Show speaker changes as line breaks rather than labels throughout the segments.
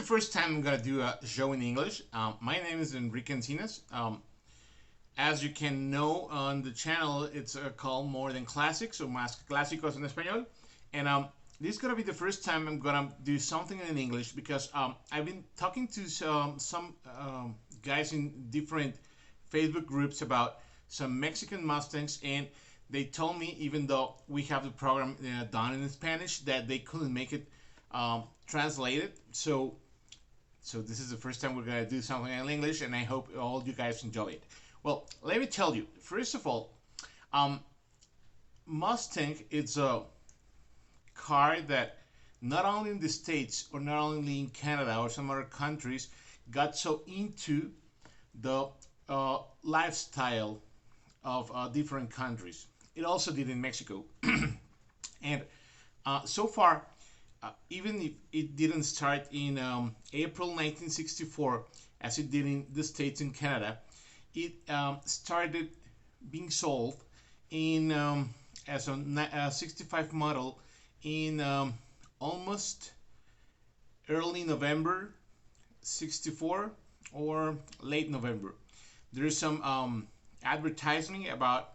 first time I'm gonna do a show in English. My name is Enrique Encinas. As you can know on the channel, it's called More Than Classics, or Más Clásicos en Español. And this is gonna be the first time I'm gonna do something in English because I've been talking to some guys in different Facebook groups about some Mexican Mustangs, and they told me, even though we have the program done in Spanish, that they couldn't make it translated. So this is the first time we're gonna do something in English, and I hope all you guys enjoy it. Well, let me tell you. First of all, Mustang is a car that not only in the States or not only in Canada or some other countries got so into the lifestyle of different countries. It also did in Mexico. And so far, even if it didn't start in April 1964, as it did in the States and Canada, it started being sold in as a 65 model in almost early November 64 or late November. There's some advertising about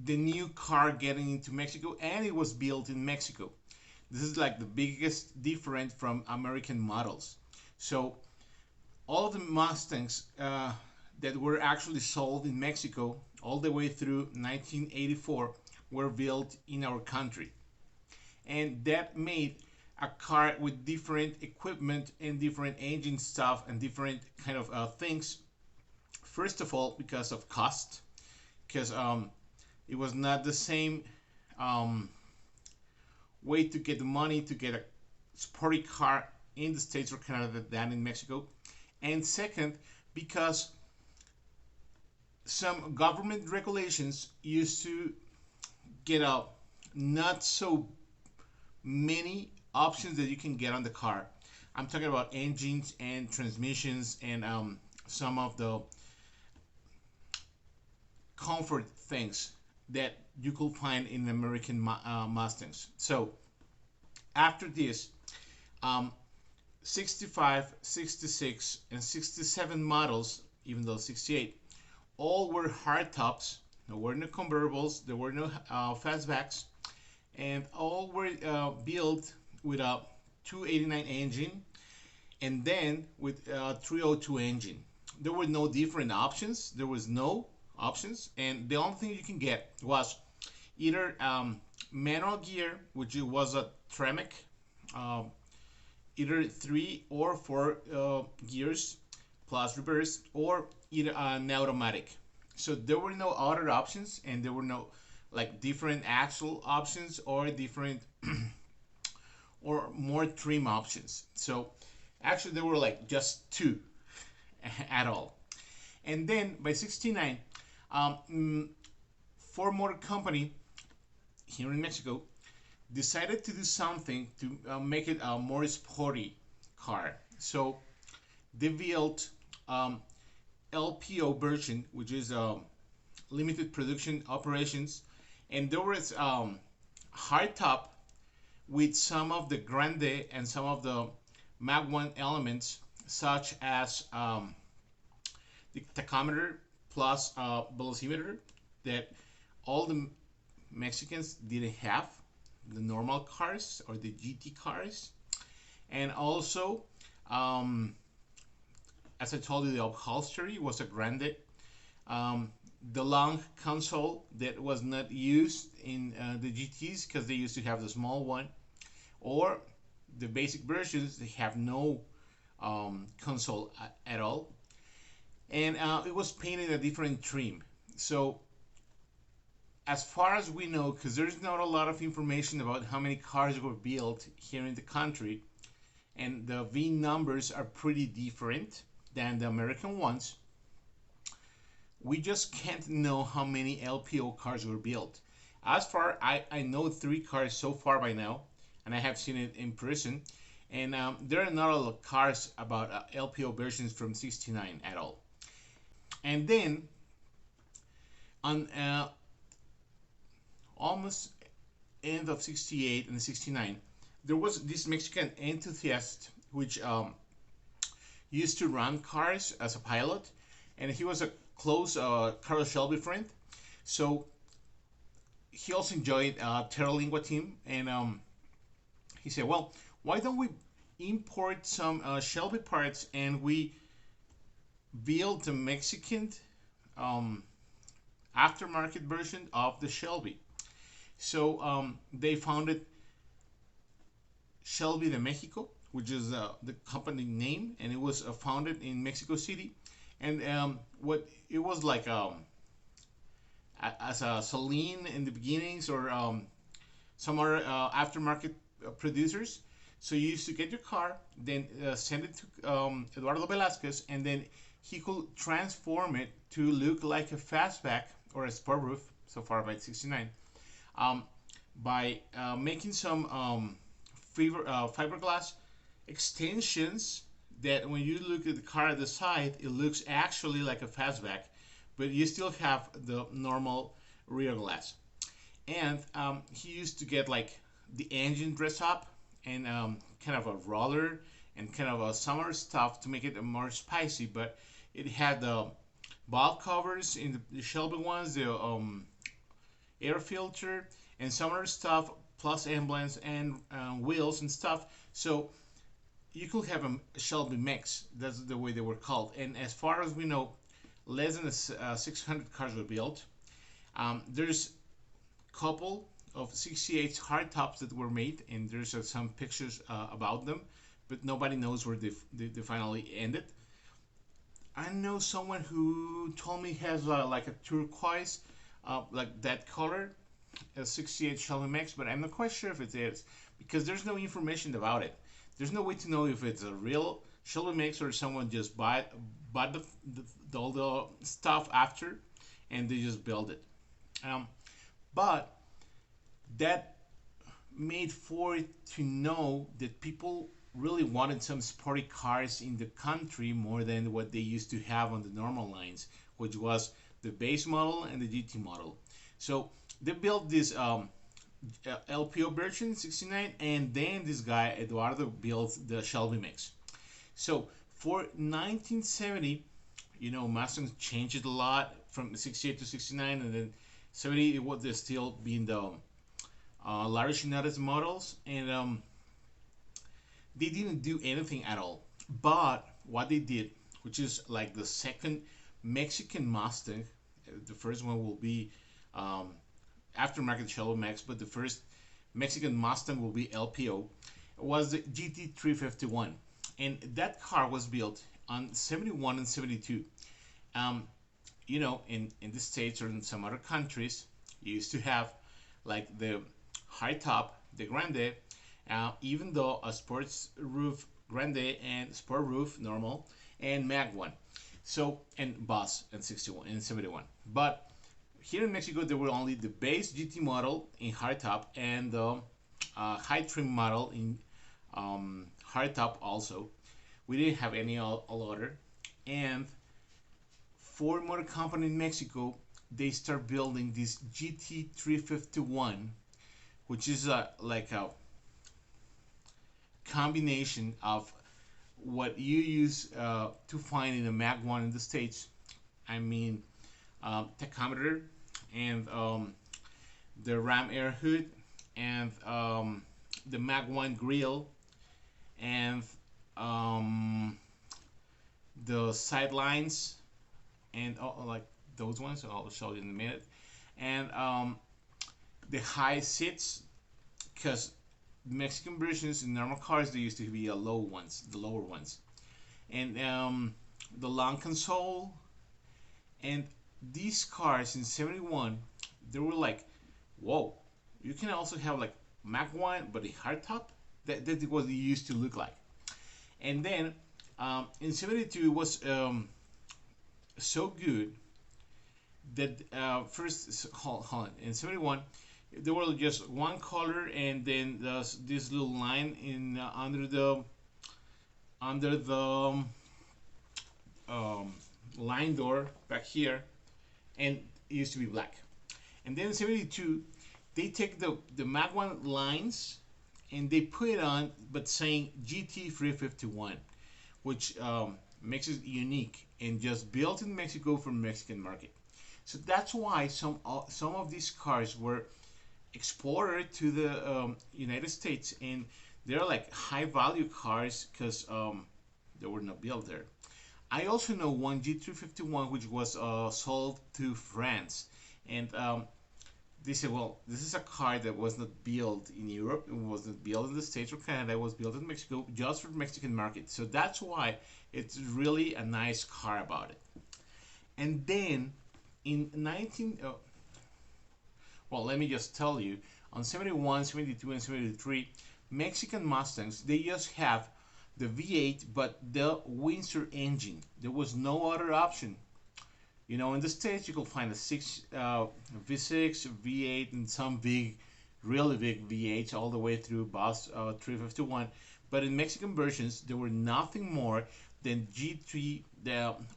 the new car getting into Mexico, and it was built in Mexico. This is like the biggest difference from American models. So all the Mustangs that were actually sold in Mexico all the way through 1984 were built in our country. And that made a car with different equipment and different engine stuff and different kind of things. First of all, because of cost, because it was not the same way to get the money to get a sporty car in the States or Canada than in Mexico. And second, because some government regulations used to get a not so many options that you can get on the car. I'm talking about engines and transmissions and some of the comfort things that you could find in American Mustangs. So after this, 65, 66, and 67 models, even though 68, all were hardtops. There were no convertibles, there were no fastbacks, and all were built with a 289 engine and then with a 302 engine. There were no different options. There was no options, and the only thing you can get was either manual gear, which was a Tremec, either 3 or 4 gears plus reverse, or either an automatic. So there were no other options, and there were no like different axle options or different or more trim options. So actually there were like just 2 at all. And then by 69, Ford Motor Company here in Mexico decided to do something to make it a more sporty car. So they built LPO version, which is limited production operations, and there was hardtop with some of the Grande and some of the Mag 1 elements, such as the tachometer plus velocimeter that all the Mexicans didn't have, the normal cars or the GT cars. And also, as I told you, the upholstery was a Grande. The long console that was not used in the GTs because they used to have the small one, or the basic versions, they have no console at all. And it was painted a different trim. So as far as we know, because there's not a lot of information about how many cars were built here in the country, and the V numbers are pretty different than the American ones, we just can't know how many LPO cars were built. As far I know 3 cars so far by now, and I have seen it in person, and there are not a lot of cars about LPO versions from 69 at all. And then on almost end of 68 and 69, there was this Mexican enthusiast which used to run cars as a pilot, and he was a close Carlos Shelby friend. So he also enjoyed Terralingua team, and he said, "Well, why don't we import some Shelby parts and we build the Mexican um, aftermarket version of the Shelby?" So they founded Shelby de Mexico, which is the company name, and it was founded in Mexico City. And what it was like as a Celine in the beginnings, or some other aftermarket producers. So you used to get your car, then send it to Eduardo Velasquez, and then he could transform it to look like a fastback or a sport roof, so far by 69, um, by making some fiberglass extensions that when you look at the car at the side, it looks actually like a fastback, but you still have the normal rear glass. And he used to get like the engine dress up, and kind of a roller and kind of a summer stuff to make it more spicy, but it had the valve covers in the Shelby ones, the air filter, and some other stuff, plus emblems and wheels and stuff. So you could have a Shelby mix. That's the way they were called. And as far as we know, less than 600 cars were built. There's a couple of 68 hardtops that were made, and there's some pictures about them, but nobody knows where they finally ended. I know someone who told me has like a turquoise, like that color, a 68 Shelby Max, but I'm not quite sure if it is, because there's no information about it. There's no way to know if it's a real Shelby Max or someone just bought all the stuff after and they just built it. But that made Ford to know that people really wanted some sporty cars in the country more than what they used to have on the normal lines, which was the base model and the GT model. So they built this LPO version 69, and then this guy Eduardo built the Shelby Mix. So for 1970, you know, Mustangs changed a lot from 68 to 69, and then 70 it was still being the Larry Shinadas models, and they didn't do anything at all. But what they did, which is like the second Mexican Mustang, the first one will be aftermarket Shelby Max, but the first Mexican Mustang will be LPO, was the GT351. And that car was built on 71 and 72. You know, in the States or in some other countries, you used to have like the high top, the Grande, even though a sports roof Grande and sport roof normal and Mag 1. So, and Boss and 61 and 71. But here in Mexico, there were only the base GT model in hardtop and the high trim model in hardtop also. We didn't have any all other. And Ford Motor Company in Mexico, they start building this GT351, which is like a combination of what you use to find in a Mag 1 in the States. I mean, tachometer and the ram air hood and the Mag 1 grill and the sidelines and like those ones. So I'll show you in a minute. And the high seats, because Mexican versions in normal cars, they used to be the lower ones, and the long console. And these cars in 71, they were like, whoa, you can also have like Mac 1 but a hardtop. That is what it used to look like. And then in 72 it was so good that first, hold on, in 71 there were just one color, and then there's this little line in under the line door back here, and it used to be black. And then in 72 they take the Mag 1 lines and they put it on, but saying GT351, which makes it unique and just built in Mexico for Mexican market. So that's why some of these cars were exported to the United States, and they're like high value cars because they were not built there. I also know one G351 which was sold to France, and they said, well, this is a car that was not built in Europe, it was not built in the States or Canada, it was built in Mexico just for the Mexican market. So that's why it's really a nice car about it. And then in 19, well, let me just tell you, on 71, 72, and 73, Mexican Mustangs, they just have the V8, but the Windsor engine. There was no other option. You know, in the States, you could find a V6, V8, and some big, really big V8s all the way through Boss 351. But in Mexican versions, there were nothing more than GT,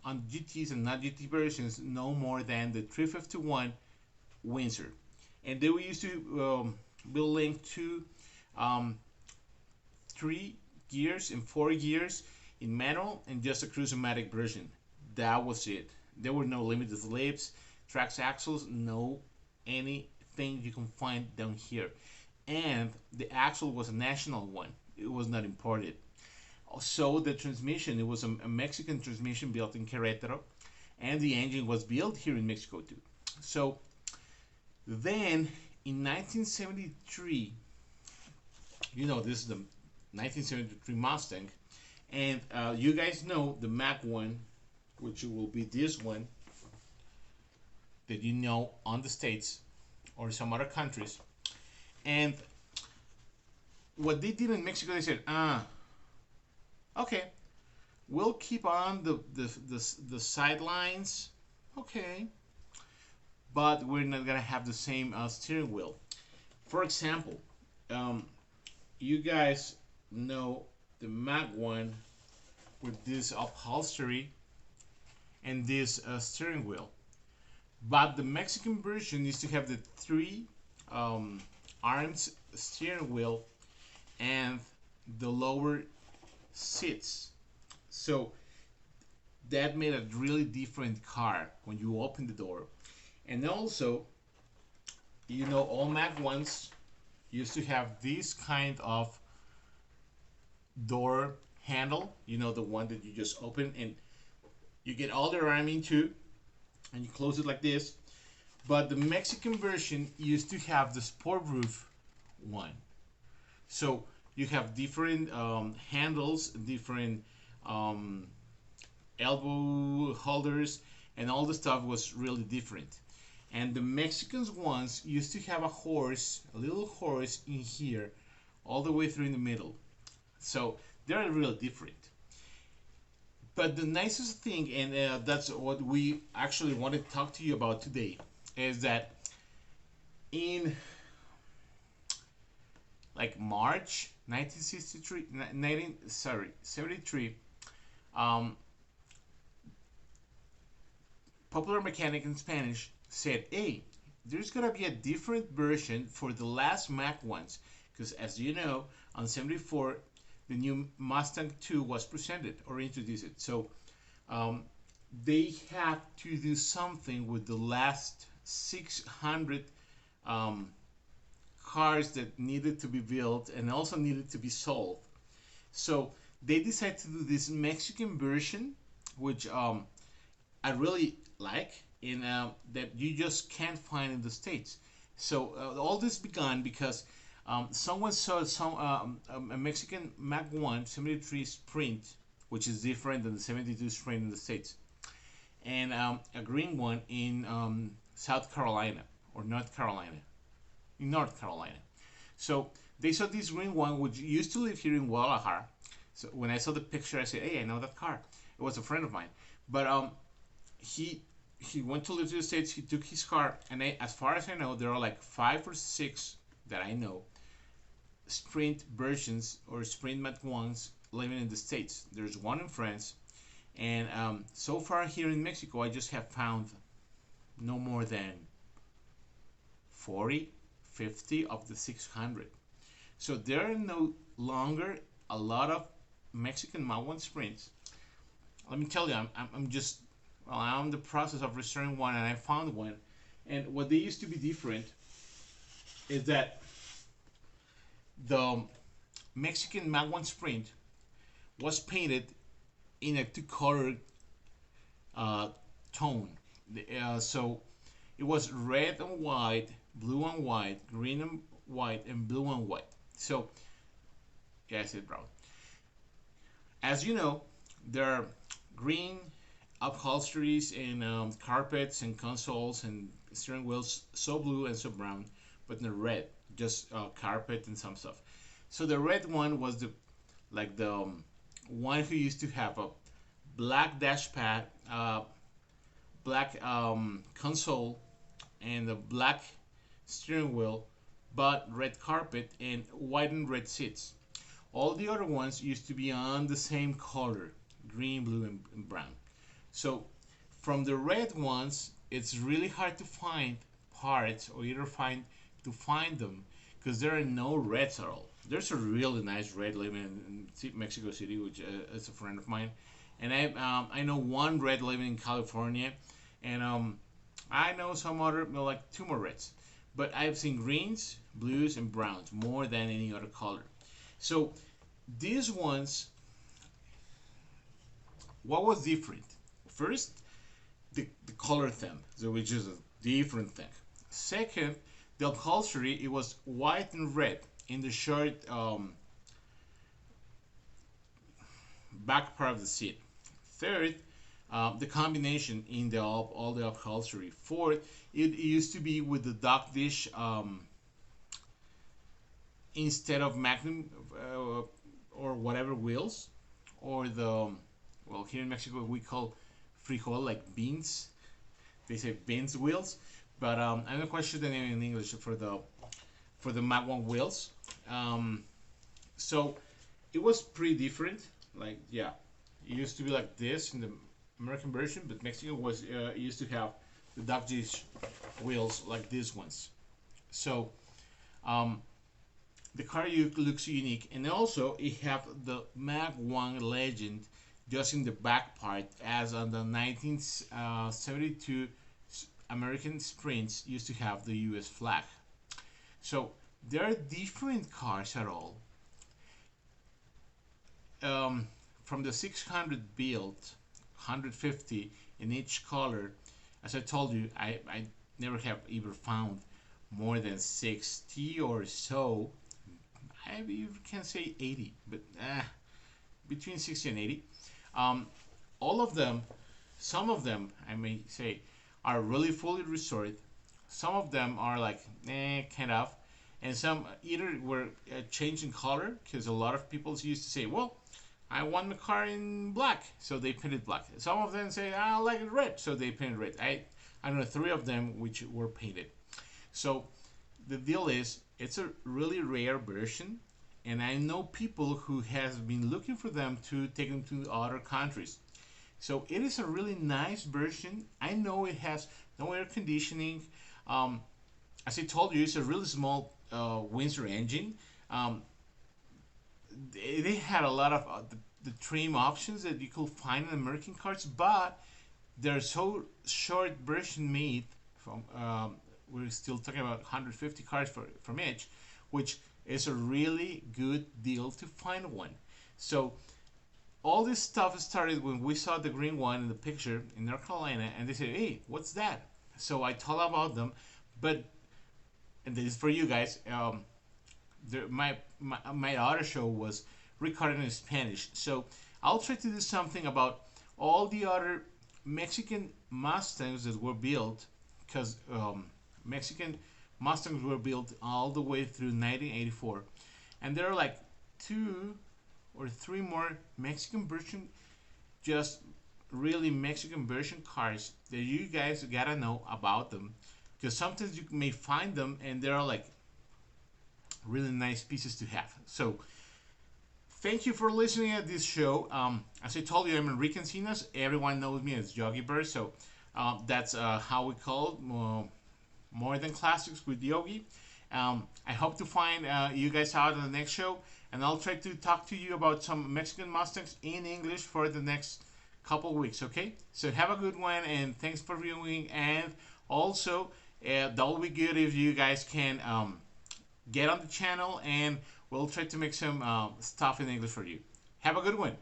on GTs and not GT versions, no more than the 351 Windsor. And they were used to be linked to 3 gears and 4 gears in manual and just a cruise-o-matic version. That was it. There were no limited slips, tracks, axles, no anything you can find down here. And the axle was a national one. It was not imported. So the transmission, it was a Mexican transmission built in Querétaro, and the engine was built here in Mexico too. So then in 1973, you know, this is the 1973 Mustang, and you guys know the Mach 1, which will be this one that you know on the States or some other countries. And what they did in Mexico, they said, okay, we'll keep on the sidelines, okay, but we're not gonna have the same steering wheel. For example, you guys know the Mach 1 with this upholstery and this steering wheel, but the Mexican version needs to have the 3 arms steering wheel and the lower seats. So that made a really different car when you open the door. And also, you know, all Mach 1s used to have this kind of door handle, you know, the one that you just open and you get all the arm into and you close it like this. But the Mexican version used to have the sport roof one. So you have different handles, different elbow holders, and all the stuff was really different. And the Mexicans ones used to have a horse, a little horse in here, all the way through in the middle. So they're really different. But the nicest thing, and that's what we actually wanted to talk to you about today, is that in like March 73, Popular Mechanic in Spanish said, hey, there's gonna be a different version for the last Mach 1s, because as you know, on 74, the new Mustang 2 was presented or introduced. So they have to do something with the last 600 cars that needed to be built and also needed to be sold. So they decided to do this Mexican version, which I really like, and that you just can't find in the States. So all this began because someone saw a Mexican Mach 1 73 Sprint, which is different than the 72 Sprint in the States, and a green one in South Carolina or North Carolina. In North Carolina. So they saw this green one, which used to live here in Guadalajara. So when I saw the picture, I said, hey, I know that car. It was a friend of mine. But he went to live to the States. He took his car, and as far as I know, there are like 5 or 6 that I know Sprint versions or Sprint Mach 1s living in the States. There's one in France, and so far here in Mexico, I just have found no more than 40, 50 of the 600. So there are no longer a lot of Mexican Mach 1 Sprints. let me tell you, I'm just, well, I'm in the process of restoring one, and I found one. And what they used to be different is that the Mexican Mag 1 Sprint was painted in a two-color uh, tone. So it was red and white, blue and white, green and white, and blue and white. So, yeah, I said brown. As you know, there are green upholsteries and carpets and consoles and steering wheels, so blue and so brown, but not red, just carpet and some stuff. So the red one was the like the one who used to have a black dash pad, black console, and a black steering wheel, but red carpet and white and red seats. All the other ones used to be on the same color, green, blue, and brown. So from the red ones, it's really hard to find parts or either find them because there are no reds at all. There's a really nice red living in Mexico City, which is a friend of mine, and I know one red living in California, and I know some other, well, like two more reds, but I've seen greens, blues, and browns more than any other color. So these ones, what was different? First, the color theme, so which is a different thing. Second, the upholstery, it was white and red in the short back part of the seat. Third, the combination in all the upholstery. Fourth, it used to be with the duck dish instead of Magnum or whatever wheels, or the, well, here in Mexico we call frijol, like beans. They say beans wheels, but I'm not quite sure the name in English for the Mag 1 wheels. So it was pretty different. Like, yeah, it used to be like this in the American version, but Mexican was used to have the duck dish wheels like these ones. So the car looks unique, and also it have the Mag 1 legend just in the back part, as on the 1972 American Sprints used to have the US flag. So there are different cars at all. From the 600 build, 150 in each color. As I told you, I never have ever found more than 60 or so. I even can say 80, but between 60 and 80. All of them, some of them, I may say, are really fully restored. Some of them are like, kind of. And some either were changing color, because a lot of people used to say, well, I want my car in black, so they painted black. Some of them say, I like it red, so they painted red. I know 3 of them which were painted. So the deal is, it's a really rare version, and I know people who has been looking for them to take them to other countries. So it is a really nice version. I know it has no air conditioning. As I told you, it's a really small Windsor engine. They had a lot of the trim options that you could find in American cars, but they're so short version made from. We're still talking about 150 cars from each, which is a really good deal to find one. So all this stuff started when we saw the green one in the picture in North Carolina, and they said, "Hey, what's that?" So I told about them, but and this is for you guys. My other show was recorded in Spanish, so I'll try to do something about all the other Mexican Mustangs that were built, because Mexican Mustangs were built all the way through 1984, and there are like 2 or 3 more Mexican version, just really Mexican version cars that you guys gotta know about them, because sometimes you may find them and they're like really nice pieces to have. So thank you for listening at this show. As I told you, I'm Enrique Encinas. Everyone knows me as Yogi Bird, so that's how we call it, More Than Classics with Yogi. I hope to find you guys out on the next show, and I'll try to talk to you about some Mexican Mustangs in English for the next couple weeks. Okay, so have a good one, and thanks for viewing. And also, that will be good if you guys can get on the channel, and we'll try to make some stuff in English for you. Have a good one.